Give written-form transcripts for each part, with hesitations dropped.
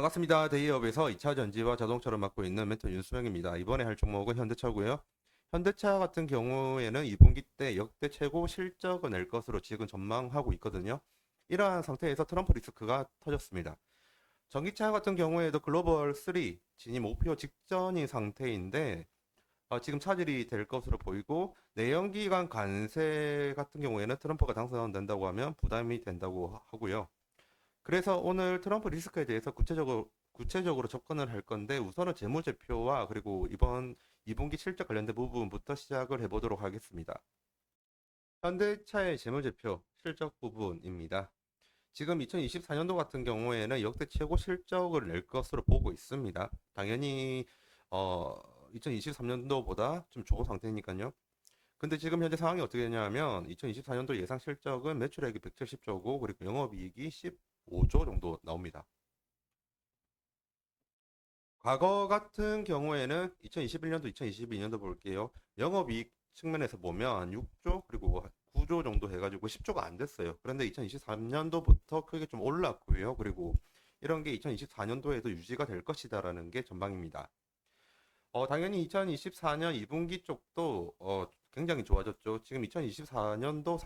반갑습니다. 대기업에서 2차 전지와 자동차를 맡고 있는 멘토 윤수명입니다. 이번에 할 종목은 현대차고요. 현대차 같은 경우에는 2분기 때 역대 최고 실적을 낼 것으로 지금 전망하고 있거든요. 이러한 상태에서 트럼프 리스크가 터졌습니다. 전기차 같은 경우에도 글로벌 3 진입 목표 직전인 상태인데 지금 차질이 될 것으로 보이고 내연기관 관세 같은 경우에는 트럼프가 당선된다고 하면 부담이 된다고 하고요. 그래서 오늘 트럼프 리스크에 대해서 구체적으로 접근을 할 건데 우선은 재무제표와 그리고 이번 2분기 실적 관련된 부분부터 시작을 해보도록 하겠습니다. 현대차의 재무제표 실적 부분입니다. 지금 2024년도 같은 경우에는 역대 최고 실적을 낼 것으로 보고 있습니다. 당연히 2023년도보다 좀 좋은 상태니까요. 근데 지금 현재 상황이 어떻게 되냐면 2024년도 예상 실적은 매출액이 170조고 그리고 영업이익이 15조 정도 나옵니다. 과거 같은 경우에는 2021년도, 2022년도 볼게요. 영업이익 측면에서 보면 6조 그리고 9조 정도 해가지고 10조가 안 됐어요. 그런데 2023년도부터 크게 좀 올랐고요. 그리고 이런 게 2024년도에도 유지가 될 것이다라는 게 전망입니다. 당연히 2024년 2분기 쪽도 굉장히 좋아졌죠. 지금 2024년도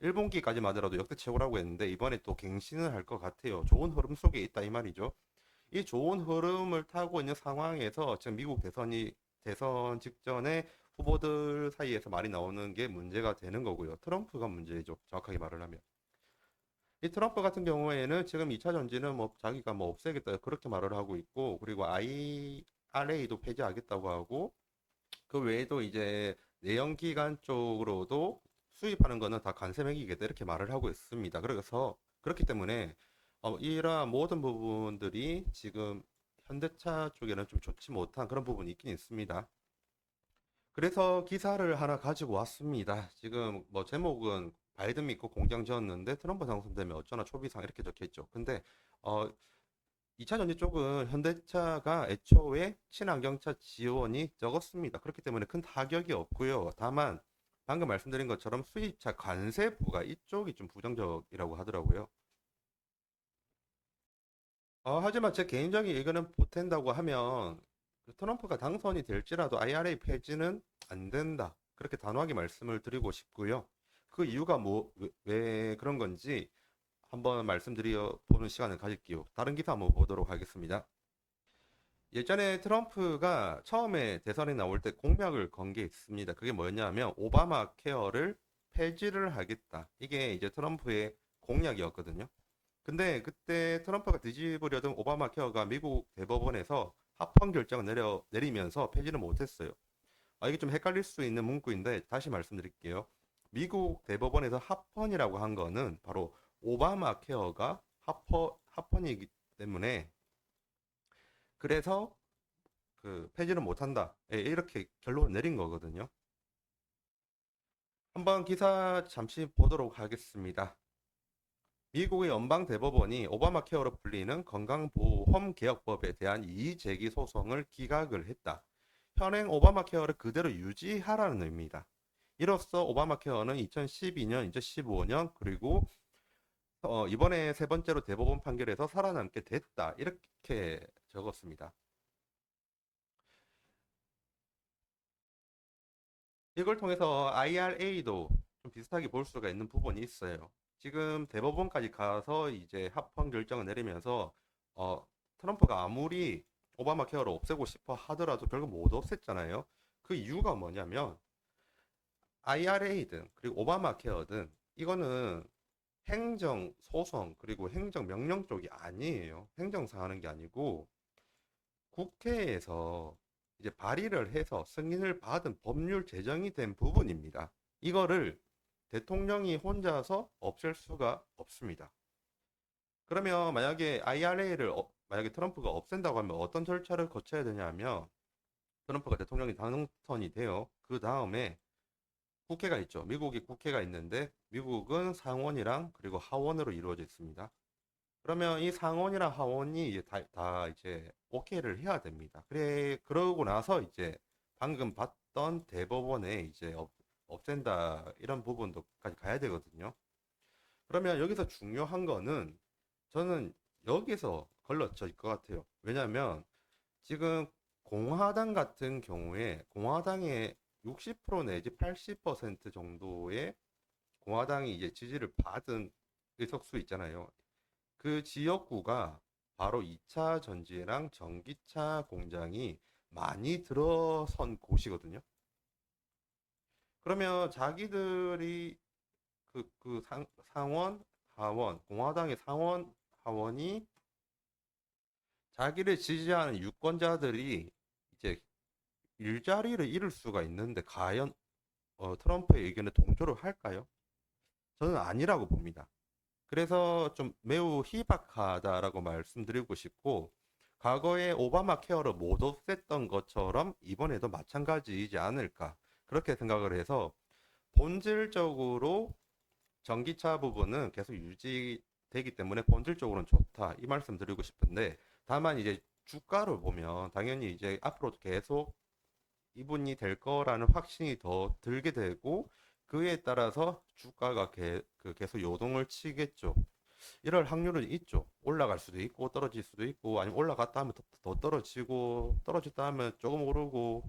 1분기까지만 하더라도 역대 최고라고 했는데 이번에 또 갱신을 할 것 같아요. 좋은 흐름 속에 있다 이 말이죠. 이 좋은 흐름을 타고 있는 상황에서 지금 미국 대선 직전에 후보들 사이에서 말이 나오는 게 문제가 되는 거고요. 트럼프가 문제죠. 정확하게 말을 하면. 이 트럼프 같은 경우에는 지금 2차 전지는 뭐 자기가 뭐 없애겠다 그렇게 말을 하고 있고 그리고 IRA도 폐지하겠다고 하고 그 외에도 이제 내연기관 쪽으로도 수입하는 거는 다 관세 매기겠다 이렇게 말을 하고 있습니다. 그래서 그렇기 때문에 이러한 모든 부분들이 지금 현대차 쪽에는 좀 좋지 못한 그런 부분이 있긴 있습니다. 그래서 기사를 하나 가지고 왔습니다. 지금 뭐 제목은 바이든 믿고 공장 지었는데 트럼프 당선되면 어쩌나 초비상 이렇게 적혀 있죠. 근데 어 2차 전지 쪽은 현대차가 애초에 친환경차 지원이 적었습니다. 그렇기 때문에 큰 타격이 없고요. 다만 방금 말씀드린 것처럼 수입차 관세 부가 이쪽이 좀 부정적이라고 하더라고요. 하지만 제 개인적인 의견은 보탠다고 하면 그 트럼프가 당선이 될지라도 IRA 폐지는 안 된다. 그렇게 단호하게 말씀을 드리고 싶고요. 그 이유가 왜 그런 건지 한번 말씀드려 보는 시간을 가질게요. 다른 기사 한번 보도록 하겠습니다. 예전에 트럼프가 처음에 대선에 나올 때 공약을 건 게 있습니다. 그게 뭐였냐면 오바마 케어를 폐지를 하겠다. 이게 이제 트럼프의 공약이었거든요. 근데 그때 트럼프가 뒤집으려던 오바마 케어가 미국 대법원에서 합헌 결정을 내리면서 폐지를 못했어요. 이게 좀 헷갈릴 수 있는 문구인데 다시 말씀드릴게요. 미국 대법원에서 합헌이라고 한 거는 바로 오바마 케어가 합헌이기 때문에 그래서 그 폐지를 못한다. 예, 이렇게 결론을 내린 거거든요. 한번 기사 잠시 보도록 하겠습니다. 미국의 연방 대법원이 오바마 케어로 불리는 건강보험 개혁법에 대한 이의제기 소송을 기각을 했다. 현행 오바마 케어를 그대로 유지하라는 의미다. 이로써 오바마 케어는 2012년, 2015년 그리고 이번에 세 번째로 대법원 판결에서 살아남게 됐다. 이렇게 적었습니다. 이걸 통해서 IRA도 좀 비슷하게 볼 수가 있는 부분이 있어요. 지금 대법원까지 가서 이제 합헌 결정을 내리면서 어, 트럼프가 아무리 오바마 케어를 없애고 싶어 하더라도 결국 못 없앴잖아요. 그 이유가 뭐냐면 IRA든 그리고 오바마 케어든 이거는 행정 소송 그리고 행정 명령 쪽이 아니에요. 행정사 하는 게 아니고 국회에서 이제 발의를 해서 승인을 받은 법률 제정이 된 부분입니다. 이거를 대통령이 혼자서 없앨 수가 없습니다. 그러면 만약에 IRA를 만약에 트럼프가 없앤다고 하면 어떤 절차를 거쳐야 되냐면 트럼프가 대통령이 당선이 돼요. 그 다음에 국회가 있죠. 미국이 국회가 있는데 미국은 상원이랑 그리고 하원으로 이루어져 있습니다. 그러면 이 상원이랑 하원이 이제 다 이제 오케이를 해야 됩니다. 그러고 나서 이제 방금 봤던 대법원에 이제 없앤다 이런 부분도까지 가야 되거든요. 그러면 여기서 중요한 거는 저는 여기서 걸러질 것 같아요. 왜냐하면 지금 공화당 같은 경우에 공화당의 60% 내지 80% 정도의 공화당이 이제 지지를 받은 의석수 있잖아요. 그 지역구가 바로 2차 전지랑 전기차 공장이 많이 들어선 곳이거든요. 그러면 자기들이 상원, 하원, 공화당의 상원, 하원이 자기를 지지하는 유권자들이 이제 일자리를 잃을 수가 있는데 과연 트럼프의 의견에 동조를 할까요? 저는 아니라고 봅니다. 그래서 좀 매우 희박하다라고 말씀드리고 싶고, 과거에 오바마 케어를 못 없앴던 것처럼 이번에도 마찬가지이지 않을까 그렇게 생각을 해서 본질적으로 전기차 부분은 계속 유지되기 때문에 본질적으로는 좋다 이 말씀 드리고 싶은데, 다만 이제 주가를 보면 당연히 이제 앞으로도 계속 이분이 될 거라는 확신이 더 들게 되고, 그에 따라서 주가가 계속 요동을 치겠죠. 이럴 확률은 있죠. 올라갈 수도 있고 떨어질 수도 있고, 아니면 올라갔다 하면 더 떨어지고 떨어졌다 하면 조금 오르고,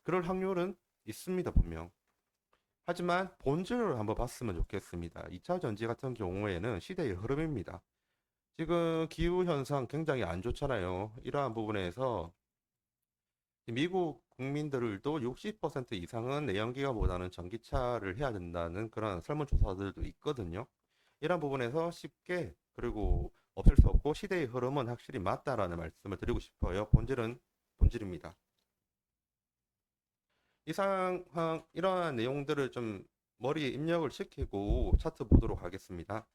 그럴 확률은 있습니다, 분명. 하지만 본질을 한번 봤으면 좋겠습니다. 2차 전지 같은 경우에는 시대의 흐름입니다. 지금 기후 현상 굉장히 안 좋잖아요. 이러한 부분에서 미국 국민들도 60% 이상은 내연기관보다는 전기차를 해야 된다는 그런 설문조사들도 있거든요. 이런 부분에서 쉽게 그리고 없앨 수 없고 시대의 흐름은 확실히 맞다라는 말씀을 드리고 싶어요. 본질은 본질입니다. 이 상황, 이러한 내용들을 좀 머리에 입력을 시키고 차트 보도록 하겠습니다.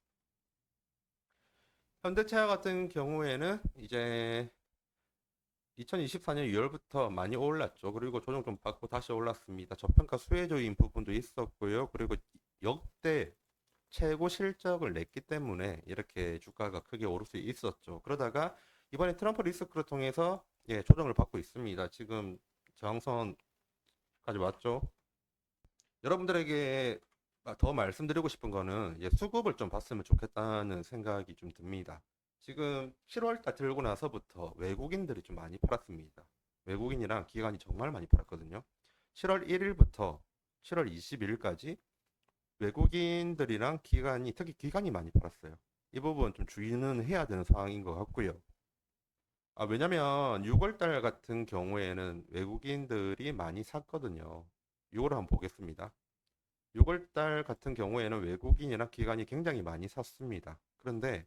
현대차 같은 경우에는 이제 2024년 2월부터 많이 올랐죠. 그리고 조정 좀 받고 다시 올랐습니다. 저평가 수혜주인 부분도 있었고요. 그리고 역대 최고 실적을 냈기 때문에 이렇게 주가가 크게 오를 수 있었죠. 그러다가 이번에 트럼프 리스크를 통해서 조정을 받고 있습니다. 지금 저항선까지 왔죠. 여러분들에게 더 말씀드리고 싶은 거는 수급을 좀 봤으면 좋겠다는 생각이 좀 듭니다. 지금 7월 달 들고 나서부터 외국인들이 좀 많이 팔았습니다. 외국인이랑 기관이 정말 많이 팔았거든요. 7월 1일부터 7월 21일까지 외국인들이랑 기관이, 특히 기관이 많이 팔았어요. 이 부분 좀 주의는 해야 되는 상황인 것 같고요. 왜냐면 6월 달 같은 경우에는 외국인들이 많이 샀거든요. 6월 한번 보겠습니다. 6월 달 같은 경우에는 외국인이나 기관이 굉장히 많이 샀습니다. 그런데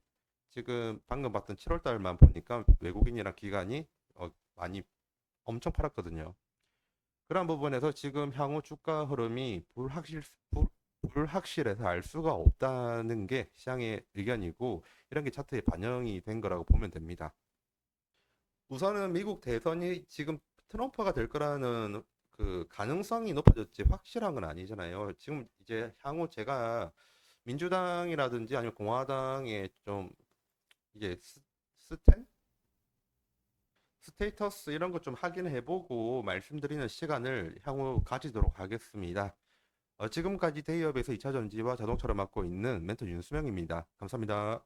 지금 방금 봤던 7월 달만 보니까 외국인이나 기관이 많이 엄청 팔았거든요. 그런 부분에서 지금 향후 주가 흐름이 불확실해서 알 수가 없다는 게 시장의 의견이고, 이런 게 차트에 반영이 된 거라고 보면 됩니다. 우선은 미국 대선이 지금 트럼프가 될 거라는 그 가능성이 높아졌지 확실한 건 아니잖아요. 지금 이제 향후 제가 민주당이라든지 아니면 공화당의 좀 이제 스탠? 스테이터스 이런 것 좀 확인해보고 말씀드리는 시간을 향후 가지도록 하겠습니다. 지금까지 대기업에서 2차 전지와 자동차를 맡고 있는 멘토 윤수명입니다. 감사합니다.